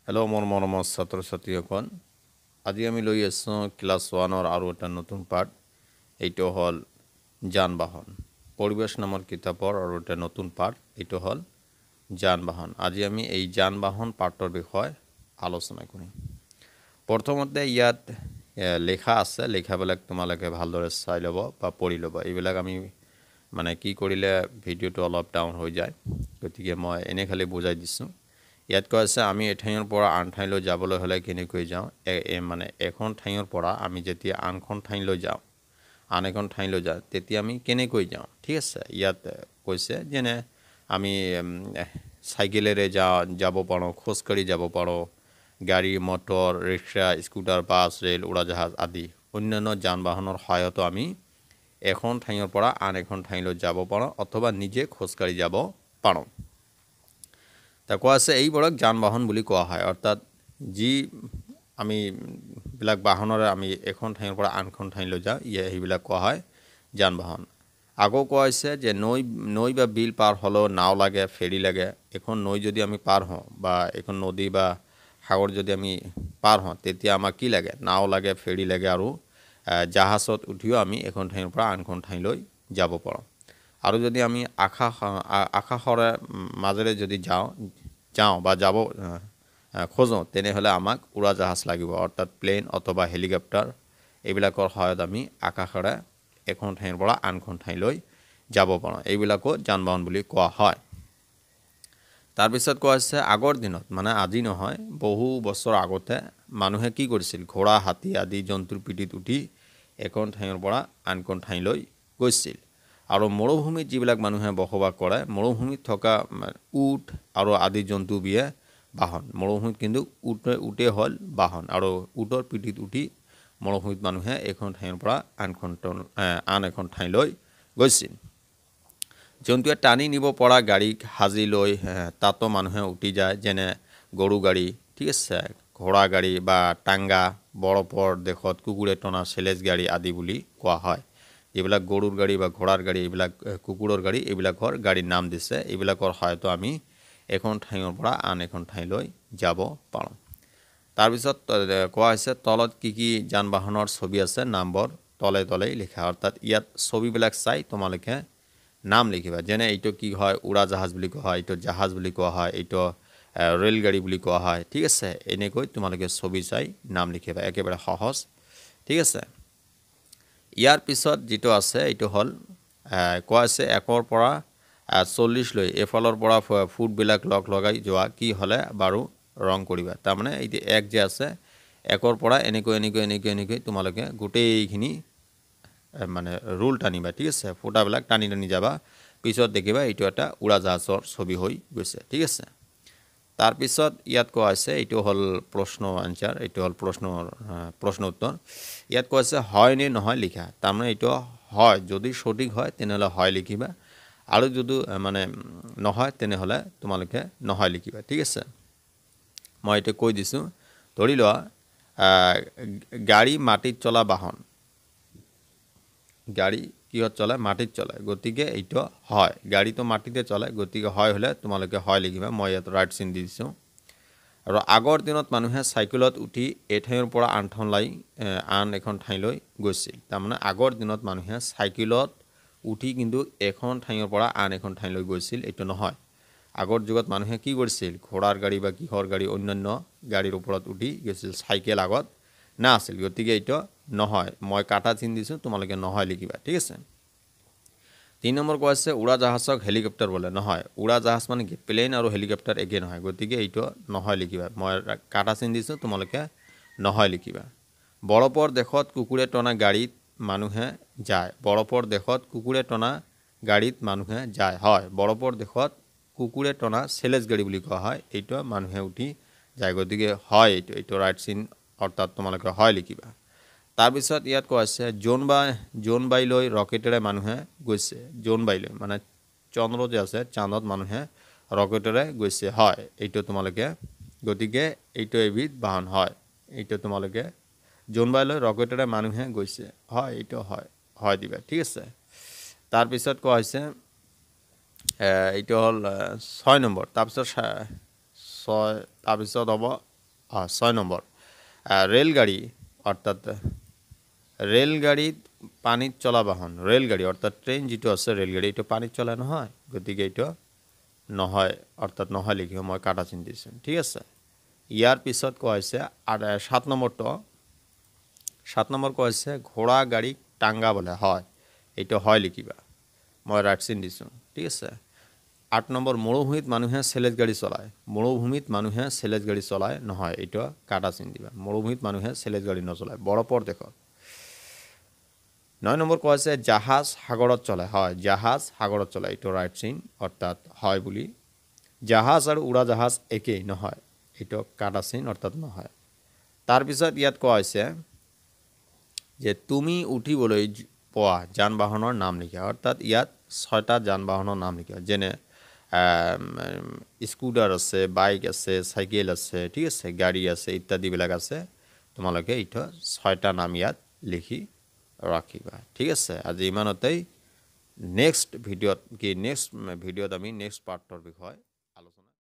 Hello' মোৰ মৰমৰ ছাত্ৰ ছাত্ৰীসকল, আজি আমি লৈ আছোঁ ক্লাছ 1-ৰ আৰু এটা নতুন পাঠ। এইটো হ'ল যান বাহন। পৰিবেশ নামৰ কিতাপৰ আৰু এটা নতুন পাঠ, এইটো হ'ল যান বাহন। আজি আমি এই যান বাহন পাঠৰ বিষয়ে আলোচনা কৰিম। প্ৰথমতে ইয়াত লেখা আছে, লেখাবিলাক তোমালোকে ভালদৰে চাই ল'ব বা পঢ়ি ল'ব। এইবিলাক আমি কি কৰিলে ভিডিঅ'টো অলপ ডাউন হৈ যায়, গতিকে মই এনে খালি বুজাই দিছোঁ। ইয়াত কৈ আছে আমি এঠাইৰ পৰা আন ঠাইলৈ যাবলৈ হ'লে কেনেকৈ যাওঁ। এখন ঠাইৰ পৰা আমি যেতিয়া আনখন ঠাইলৈ যাওঁ, আন এখন ঠাইলৈ যাওঁ, তেতিয়া আমি কেনেকৈ যাওঁ। ঠিক আছে, ইয়াত কৈছে যেনে আমি চাইকেলেৰে যাব পাৰোঁ, খোজকাঢ়ি যাব পাৰোঁ, গাড়ী, motor, rickshaw, scooter, bus, rail, উৰাজাহাজ আদি অন্যান্য যান বাহনৰ সহায়তো আমি এখন ঠাইৰ পৰা আন এখন ঠাইলৈ যাব পাৰোঁ অথবা নিজে খোজকাঢ়ি যাব পাৰোঁ। কোৱা আছে এইবোৰক যান বাহন বুলি কোৱা হয়। অৰ্থাৎ যি আমি বিলাক বাহনেৰে আমি এখন ঠাইৰ পৰা আনখন ঠাইলৈ যাওঁ, সেইবিলাক কোৱা হয় যান বাহন। আকৌ কোৱা হৈছে যে নৈ বা বিল পাৰ হ'লেও নাও লাগে, ফেৰী লাগে। এখন নৈ যদি আমি পাৰ হওঁ বা এখন নদী বা সাগৰ যদি আমি পাৰ হওঁ, তেতিয়া আমাক কি লাগে? নাও লাগে, ফেৰী লাগে আৰু জাহাজত উঠিও আমি এখন ঠাইৰ পৰা আনখন ঠাইলৈ যাব পাৰোঁ। আৰু যদি আমি আকাশৰে মাজেৰে যদি যাওঁ বা যাব খোজোঁ, তেনেহ'লে আমাক উৰাজাহাজ লাগিব, অৰ্থাৎ প্লেন অথবা হেলিকপ্টাৰ। এইবিলাকৰ সহায়ত আমি আকাশেৰে এখন ঠাইৰ পৰা আনখন ঠাইলৈ যাব পাৰোঁ। এইবিলাকো যান বাহন বুলি কোৱা হয়। তাৰপিছত কোৱা হৈছে আগৰ দিনত, আজি নহয়, বহু বছৰ আগতে মানুহে কি কৰিছিল? ঘোঁৰা, হাতী আদি জন্তুৰ পিঠিত উঠি এখন ঠাইৰ পৰা আনখন ঠাইলৈ গৈছিল। আৰু মৰুভূমিত যিবিলাক মানুহে বসবাস কৰে, মৰুভূমিত থকা উট আৰু আদি জন্তুবিয়ে বাহন। মৰুভূমিত কিন্তু উটেই হ'ল বাহন, আৰু উটৰ পিঠিত উঠি মৰুভূমিত মানুহে এখন ঠাইৰ পৰা আন এখন ঠাইলৈ গৈছিল। জন্তুৱে টানি নিব পৰা গাড়ী সাজি লৈ তাতো মানুহে উঠি যায়, যেনে গৰু গাড়ী, ঠিক আছে, ঘোঁৰা গাড়ী বা টাংগা, বৰফৰ দেশত কুকুৰে টনা চেলেজ গাড়ী আদি বুলি কোৱা হয়। যিবিলাক গৰুৰ গাড়ী বা ঘোঁৰাৰ গাড়ী, এইবিলাক কুকুৰৰ গাড়ী, এইবিলাকৰ গাড়ীৰ নাম দিছে। এইবিলাকৰ সহায়তো আমি এখন ঠাইৰ পৰা আন এখন ঠাইলৈ যাব পাৰোঁ। তাৰপিছত কোৱা হৈছে তলত কি কি যান বাহনৰ ছবি আছে, নামবোৰ তলে তলেই লিখা। অৰ্থাৎ ইয়াত ছবিবিলাক চাই তোমালোকে নাম লিখিবা। যেনে এইটো কি হয়? উৰাজাহাজ বুলি কোৱা হয়, এইটো জাহাজ বুলি কোৱা হয়, এইটো ৰেলগাড়ী বুলি কোৱা হয়। ঠিক আছে, এনেকৈ তোমালোকে ছবি চাই নাম লিখিবা, একেবাৰে সহজ। ঠিক আছে, ইয়াৰ পিছত যিটো আছে এইটো হ'ল কোৱা আছে 1 পৰা 40 লৈ এফালৰ পৰা ফুটবিলাক লগাই যোৱা কি হ'লে বাৰু ৰং কৰিবা। তাৰমানে এই যে 1 যে আছে, 1 পৰা এনেকৈ তোমালোকে গোটেইখিনি ৰুল টানিবা। ঠিক আছে, ফুটাবিলাক টানি যাবা, পিছত দেখিবা এইটো এটা উৰাজাহাজৰ ছবি হৈ গৈছে। ঠিক আছে, তাৰপিছত ইয়াত কোৱা হৈছে এইটো হ'ল প্ৰশ্ন আনচাৰ, এইটো হ'ল প্ৰশ্ন উত্তৰ। ইয়াত কোৱা আছে হয় নে নহয় লিখা। তাৰমানে এইটো হয়, যদি সঠিক হয় তেনেহ'লে হয় লিখিবা, আৰু যদি নহয় তেনেহ'লে তোমালোকে নহয় লিখিবা। ঠিক আছে, মই এইটো কৈ দিছোঁ। ধৰি লোৱা গাড়ী মাটিত চলা বাহন, গাড়ী কিহত চলে? মাটিত চলে, গতিকে এইটো হয়। গাড়ীটো মাটিতে চলে, গতিকে হয় হ'লে তোমালোকে হয় লিখিবা। মই ইয়াত ৰাইট চিন দি দিছোঁ। আৰু আগৰ দিনত মানুহে চাইকেলত উঠি এঠাইৰ পৰা আন এখন ঠাইলৈ গৈছিল। তাৰমানে আগৰ দিনত মানুহে চাইকেলত উঠি কিন্তু এখন ঠাইৰ পৰা আন এখন ঠাইলৈ গৈছিল, এইটো নহয়। আগৰ যুগত মানুহে কি কৰিছিল? ঘোঁৰাৰ গাড়ী বা কিহৰ গাড়ী, অন্যান্য গাড়ীৰ ওপৰত উঠি গৈছিল। চাইকেল আগত নাছিল, গতিকে এইটো নহয়। মই কাটা চিন দিছোঁ, তোমালোকে নহয় লিখিবা। ঠিক আছে, 3 নম্বৰ কোৱা আছে উৰাজাহাজক হেলিকপ্টাৰ বোলে। নহয়, উৰাজাহাজ কি? প্লেন আৰু হেলিকপ্টাৰ একে নহয়, গতিকে এইটো নহয় লিখিবা। মই কাটা চিন দিছোঁ, তোমালোকে নহয় লিখিবা। বৰফৰ দেশত কুকুৰে টনা গাড়ীত মানুহে যায়। বৰফৰ দেশত কুকুৰে টনা গাড়ীত মানুহে যায়। হয়, বৰফৰ দেশত কুকুৰে টনা চেলেজ গাড়ী বুলি কোৱা হয়, এইটো মানুহে উঠি যায়, গতিকে হয় এইটো ৰাইট চিন, অৰ্থাৎ তোমালোকে হয় লিখিবা। তাৰপিছত ইয়াত কোৱা আছে জোনবাইলৈ ৰকেটেৰে মানুহে গৈছে। জোনবাইলৈ চন্দ্ৰ যে আছে, চাঁদত মানুহে ৰকেটেৰে গৈছে। হয়, এইটো তোমালোকে, গতিকে এইটো এবিধ বাহন। হয়, এইটো তোমালোকে জোনবাইলৈ ৰকেটেৰে মানুহে গৈছে। হয়, এইটো হয় দিবা। ঠিক আছে, তাৰপিছত কোৱা হৈছে এইটো হ'ল 6 নম্বৰ। তাৰপিছত হ'ব 6 নম্বৰ ৰেলগাড়ী অৰ্থাৎ ৰেলগাড়ীত পানীত চলা বাহন ৰেলগাড়ী অৰ্থাৎ ট্ৰেইন যিটো আছে ৰেলগাড়ী এইটো পানীত চলে নহয় গতিকে এইটো নহয় অৰ্থাৎ নহয় লিখিব মই কাটা চিন দিছোঁ ঠিক আছে ইয়াৰ পিছত কোৱা হৈছে 7 নম্বৰটো 7 নম্বৰ কোৱা হৈছে ঘোড়া গাড়ী টাঙ্গা বলে হয় এইটো হয় লিখিবা মই ৰাইট চিন দিছোঁ ঠিক আছে 8 নম্বৰ মৰুভূমিত মানুহে চেলেজ গাড়ী চলায় মৰুভূমিত মানুহে চেলেজ গাড়ী চলায় নহয় এইটো কাটা চিন দিবা মৰুভূমিত মানুহে চেলেজ গাড়ী নচলায় বৰফৰ দেশত 9 নম্বৰ কোৱা হৈছে জাহাজ সাগৰত চলে হয় জাহাজ সাগৰত চলে এইটো ৰাইট চিন অৰ্থাৎ হয় বুলি জাহাজ আৰু উৰাজাহাজ একেই নহয় এইটো কাটা চিন অৰ্থাৎ নহয় তাৰ পিছত ইয়াত কোৱা হৈছে যে তুমি উঠিবলৈ পোৱা যান বাহনৰ নাম লিখা অৰ্থাৎ ইয়াত 6টা যান বাহনৰ নাম লিখা যেনে স্কুটাৰ আছে বাইক আছে সাইকেল আছে ঠিক আছে গাড়ী আছে ইত্যাদি বিলাক আছে তোমালোকে এইটো 6টা নাম ইয়াত লিখি ৰাখিবা ঠিক আছে আজি ইমানতেই নেক্সট ভিডিঅ'ত আমি নেক্সট পাৰ্টৰ বিষয়